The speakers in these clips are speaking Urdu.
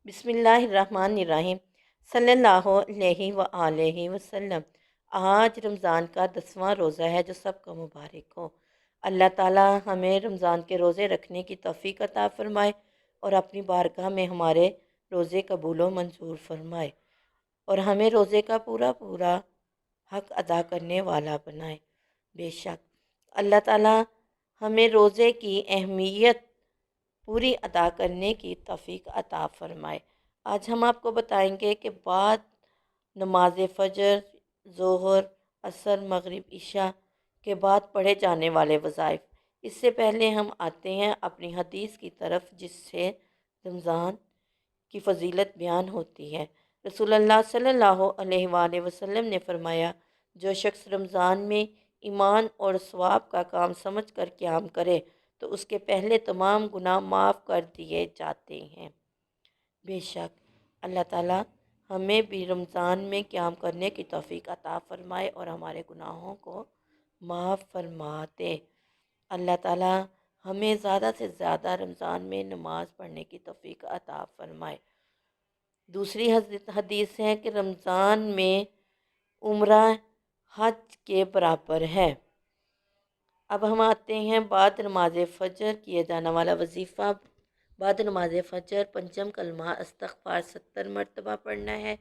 بسم اللہ الرحمن الرحیم صلی اللہ علیہ وآلہ وسلم۔ آج رمضان کا 10واں روزہ ہے جو سب کو مبارک ہو۔ اللہ تعالی ہمیں رمضان کے روزے رکھنے کی توفیق عطا فرمائے اور اپنی بارگاہ میں ہمارے روزے قبول و منظور فرمائے اور ہمیں روزے کا پورا پورا حق ادا کرنے والا بنائے۔ بے شک اللہ تعالی ہمیں روزے کی اہمیت پوری ادا کرنے کی توفیق عطا فرمائے۔ آج ہم آپ کو بتائیں گے کہ بعد نماز فجر، ظہر، عصر، مغرب، عشاء کے بعد پڑھے جانے والے وظائف۔ اس سے پہلے ہم آتے ہیں اپنی حدیث کی طرف جس سے رمضان کی فضیلت بیان ہوتی ہے۔ رسول اللہ صلی اللہ علیہ وآلہ وسلم نے فرمایا، جو شخص رمضان میں ایمان اور ثواب کا کام سمجھ کر قیام کرے تو اس کے پہلے تمام گناہ معاف کر دیے جاتے ہیں۔ بے شک اللہ تعالی ہمیں بھی رمضان میں قیام کرنے کی توفیق عطا فرمائے اور ہمارے گناہوں کو معاف فرما دے۔ اللہ تعالی ہمیں زیادہ سے زیادہ رمضان میں نماز پڑھنے کی توفیق عطا فرمائے۔ دوسری حدیث ہے کہ رمضان میں عمرہ حج کے برابر ہے۔ اب ہم آتے ہیں بعد نماز فجر کیے جانے والا وظیفہ۔ بعد نماز فجر پنجم کلمہ استغفار 70 مرتبہ پڑھنا ہے۔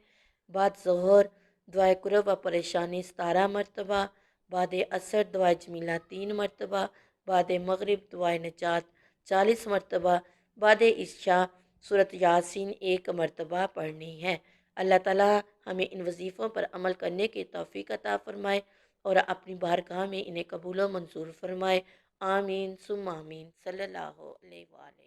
بعد ظہر دعائے کرب و پریشانی 17 مرتبہ۔ بعد عصر دعائے جمیلہ 3 مرتبہ۔ بعد مغرب دعائے نجات 40 مرتبہ۔ بعد عشاء سورۃ یاسین 1 مرتبہ پڑھنی ہے۔ اللہ تعالی ہمیں ان وظیفوں پر عمل کرنے کی توفیق عطا فرمائے اور اپنی بارگاہ میں انہیں قبول و منظور فرمائے۔ آمین ثم آمین صلی اللہ علیہ وآلہ